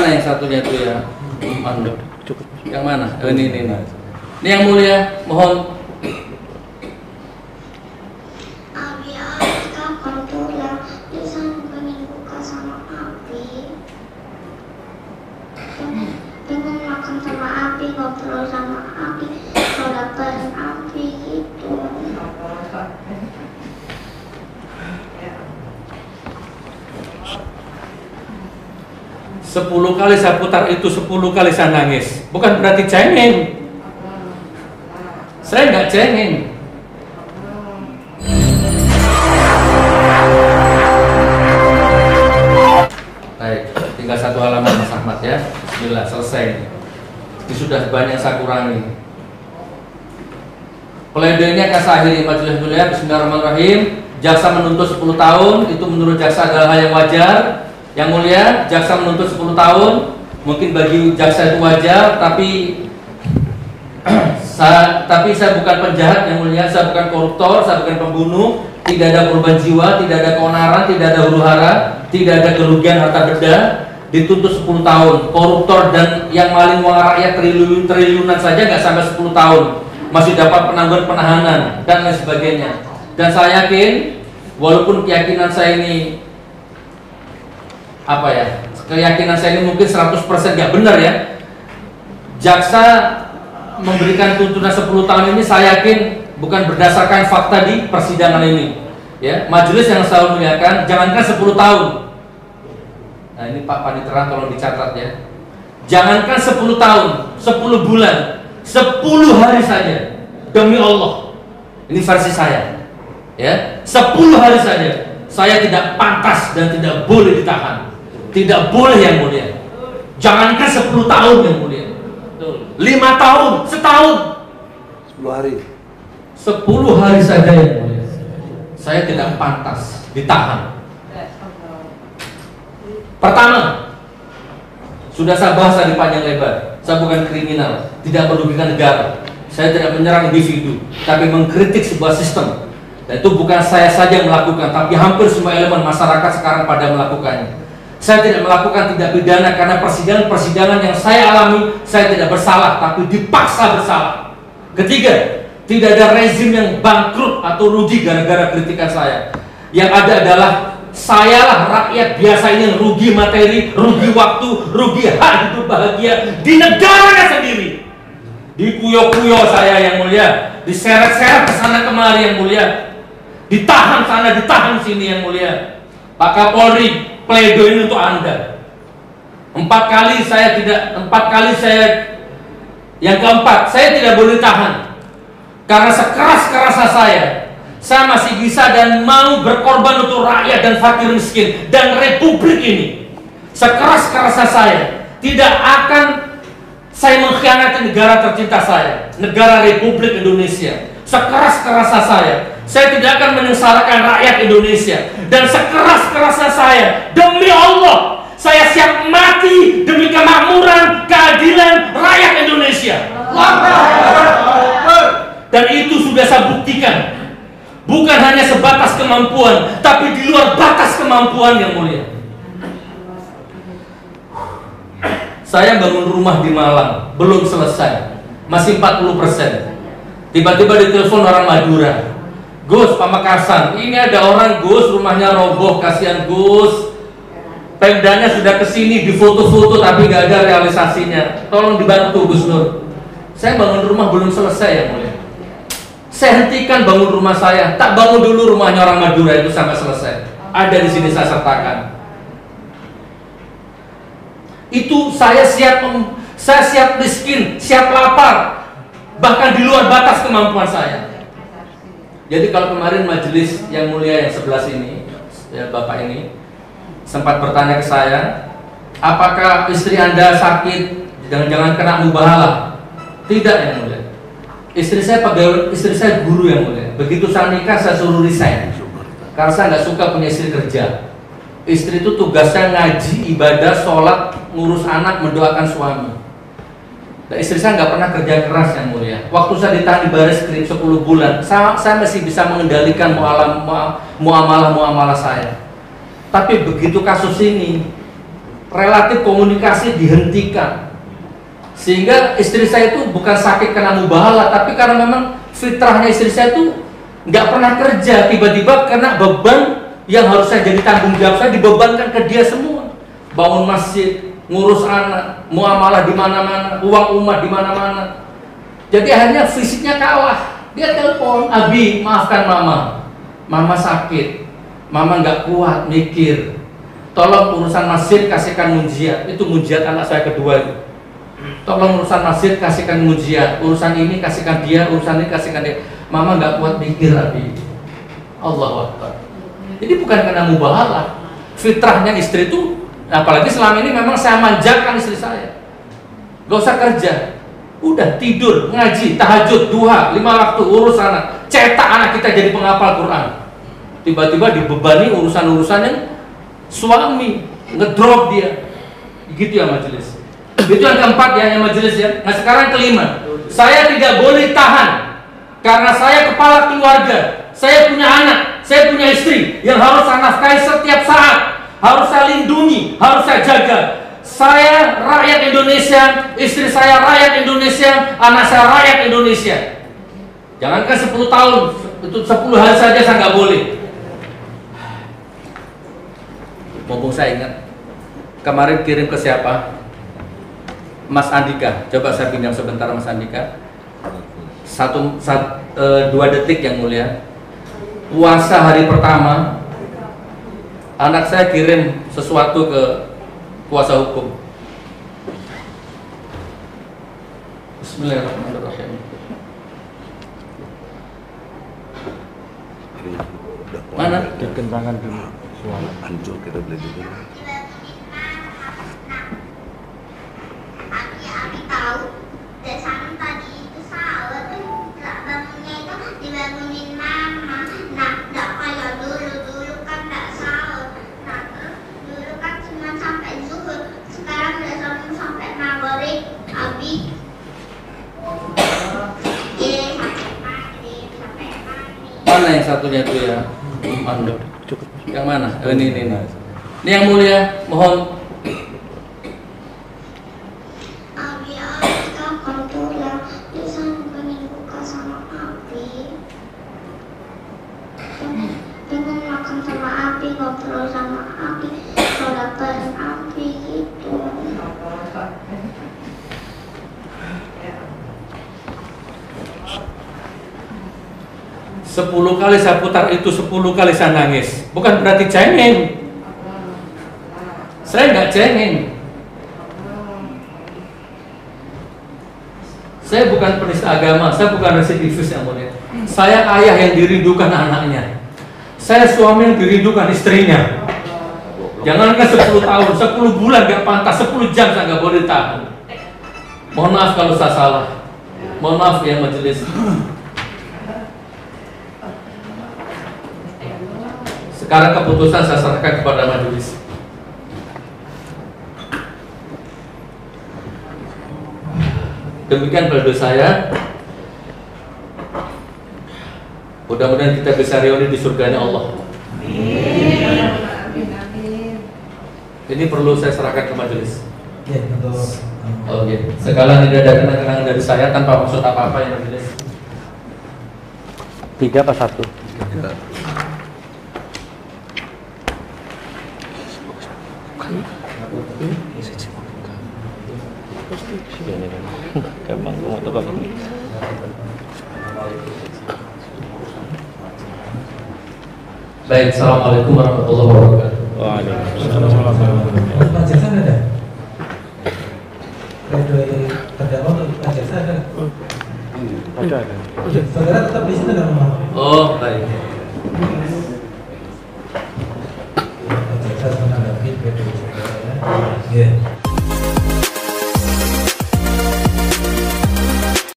mana yang satunya itu ya? Cukup. Yang mana? Ini. Ini yang mulia, mohon. Abi kapan pulang? Desan pengen buka sama Abi. Pengen makan sama Abi, ngobrol sama Abi, sarapan Abi gitu. 10 kali saya putar itu 10 kali saya nangis. Bukan berarti cengeng. Saya nggak cengeng. Baik, tinggal satu halaman Mas Ahmad ya. Bismillah, selesai. Ini sudah banyak saya kurangi. Pledoinya akan saya akhiri majelis mulia. Bismillahirrahmanirrahim. Jaksa menuntut 10 tahun, itu menurut jaksa adalah hal yang wajar. Yang mulia, jaksa menuntut 10 tahun. Mungkin bagi jaksa itu wajar, tapi saya bukan penjahat yang mulia, saya bukan koruptor, saya bukan pembunuh. Tidak ada korban jiwa, tidak ada keonaran, tidak ada huru-hara, tidak ada kerugian harta benda. Dituntut 10 tahun. Koruptor dan yang maling uang rakyat triliunan saja nggak sampai 10 tahun, masih dapat penangguhan penahanan dan lain sebagainya. Dan saya yakin, walaupun keyakinan saya ini keyakinan saya ini mungkin 100% nggak benar ya, jaksa memberikan tuntutan 10 tahun ini saya yakin bukan berdasarkan fakta di persidangan ini ya. Majelis yang saya muliakan, jangankan 10 tahun. Nah ini Pak Panitera tolong dicatat ya. Jangankan 10 tahun, 10 bulan, 10 hari saja, demi Allah. Ini versi saya ya. 10 hari saja saya tidak pantas dan tidak boleh ditahan. Tidak boleh yang mulia. Jangankan 10 tahun yang mulia, 5 tahun, setahun, 10 hari, 10 hari saja yang mulia, saya tidak pantas ditahan. Pertama, sudah saya bahas tadi panjang lebar, saya bukan kriminal, tidak merugikan negara, saya tidak menyerang individu, tapi mengkritik sebuah sistem. Dan itu bukan saya saja yang melakukan, tapi hampir semua elemen masyarakat sekarang pada melakukannya. Saya tidak melakukan tindak pidana karena persidangan yang saya alami, saya tidak bersalah, tapi dipaksa bersalah. Ketiga, tidak ada rezim yang bangkrut atau rugi gara-gara kritikan saya. Yang ada adalah sayalah rakyat biasa ini yang rugi materi, rugi waktu, rugi hak hidup bahagia di negaranya sendiri. Dikuyo-kuyo saya yang mulia, diseret-seret ke sana kemari yang mulia, ditahan sana, ditahan sini yang mulia. Pak Kapolri, pledoi ini untuk Anda. 4 kali saya, yang keempat, saya tidak boleh tahan. Karena sekeras-kerasnya saya masih bisa dan mau berkorban untuk rakyat dan fakir miskin dan republik ini. Sekeras-kerasnya saya, tidak akan saya mengkhianati negara tercinta saya, negara Republik Indonesia. Sekeras-kerasnya saya tidak akan menyengsarakan rakyat Indonesia. Dan sekeras-kerasnya saya, demi Allah, saya siap mati demi kemakmuran, keadilan rakyat Indonesia. Dan itu sudah saya buktikan. Bukan hanya sebatas kemampuan, tapi di luar batas kemampuan yang mulia. Saya bangun rumah di Malang, belum selesai, masih 40%. Tiba-tiba ditelepon orang Madura, Gus, Pamekasan, ini ada orang Gus, rumahnya roboh, kasihan Gus. Pemdanya sudah kesini, difoto-foto tapi gak ada realisasinya. Tolong dibantu Gus Nur. Saya bangun rumah belum selesai ya mulia. Saya hentikan bangun rumah saya, tak bangun dulu rumahnya orang Madura itu sampai selesai. Ada di sini saya sertakan. Itu saya siap miskin, siap lapar, bahkan di luar batas kemampuan saya. Jadi kalau kemarin majelis yang mulia yang sebelah sini, ya Bapak ini sempat bertanya ke saya, apakah istri Anda sakit, jangan-jangan kena mubahalah? Tidak yang mulia. Istri saya pegawai, istri saya guru yang mulia. Begitu saya nikah saya suruh resign, karena saya nggak suka punya istri kerja. Istri itu tugasnya ngaji, ibadah, sholat, ngurus anak, mendoakan suami. Nah, istri saya nggak pernah kerja keras yang mulia. Waktu saya ditahan di baris krim 10 bulan, saya masih bisa mengendalikan muamalah saya. Tapi begitu kasus ini, relatif komunikasi dihentikan. Sehingga istri saya itu bukan sakit karena mubahalah, tapi karena memang fitrahnya istri saya itu nggak pernah kerja. Tiba-tiba karena beban yang harusnya jadi tanggung jawab saya dibebankan ke dia semua. Bangun masjid, ngurus anak, muamalah di mana-mana, uang umat di mana-mana. Jadi akhirnya fisiknya kalah. Dia telepon, Abi, maafkan mama. Mama sakit, mama nggak kuat mikir. Tolong urusan masjid kasihkan munjiat. Itu munjiat anak saya kedua itu. Tolong urusan masjid kasihkan munjiat. Urusan ini kasihkan dia, urusan ini kasihkan dia. Mama nggak kuat mikir, Abi. Allahu Akbar. Jadi bukan karena mubahalah. Fitrahnya istri itu, apalagi selama ini memang saya manjakan istri saya. Gak usah kerja, udah tidur, ngaji, tahajud, duha, 5 waktu, urus anak, cetak anak kita jadi penghafal Quran. Tiba-tiba dibebani urusan-urusan yang suami, ngedrop dia. Gitu ya majelis. Itu yang keempat ya majelis ya. Nah sekarang kelima, saya tidak boleh tahan karena saya kepala keluarga, saya punya anak, saya punya istri yang harus saya nafkahi setiap saat, harus saya lindungi, harus saya jaga. Saya rakyat Indonesia, istri saya rakyat Indonesia, anak saya rakyat Indonesia. Jangankan 10 tahun, itu 10 hari saja saya nggak boleh. Mumpung saya ingat, kemarin kirim ke siapa? Mas Andika. Coba saya pinjam sebentar Mas Andika. 2 detik yang mulia. Puasa hari pertama, anak saya kirim sesuatu ke kuasa hukum. Bismillahirrahmanirrahim. Mana? Kekencangan dulu suara. Hancur kita belajar dulu. Abi tahu, Desan tadi itu sahur tuh bangunnya itu dibangunin mama. Nah, nggak kayak dulu kan nggak sahur. Nah, terus dulu kan cuma sampai zuhur. Sekarang udah sampai maghrib. Abi, sampai maghrib. Mana yang satunya tuh ya? Mana? Yang mana? Ini. Ini yang mulia, mohon. Abi kapan pulang? Desan pengen buka sama Abi. Pengen makan sama Abi, ngobrol sama Abi, sholat bareng Abi gitu. 10 kali saya putar itu 10 kali saya nangis. Bukan berarti cengeng. Saya nggak cengeng. Saya bukan penista agama, saya bukan residivis yang mulia. Saya ayah yang dirindukan anaknya. Saya suami yang dirindukan istrinya. Jangankan 10 tahun, 10 bulan gak pantas, 10 jam saya nggak boleh tahan. Mohon maaf kalau saya salah. Mohon maaf ya majelis. Sekarang keputusan saya serahkan kepada majelis. Demikian pledoi saya. Mudah-mudahan kita bisa reuni di surganya Allah. Ini perlu saya serahkan ke majelis. Ya, untuk Oke. Sekalian tidak ada kenangan dari saya tanpa maksud apa-apa ya majelis. 3 apa 1? Gampang mau tebak. Baik, assalamualaikum warahmatullahi wabarakatuh. Waalaikumsalam. Pak Jaksa ada? Pledoi terdakwa untuk Pak Jaksa ada? Ada. Saudara tetap di sini nggak mau? Oh, baik.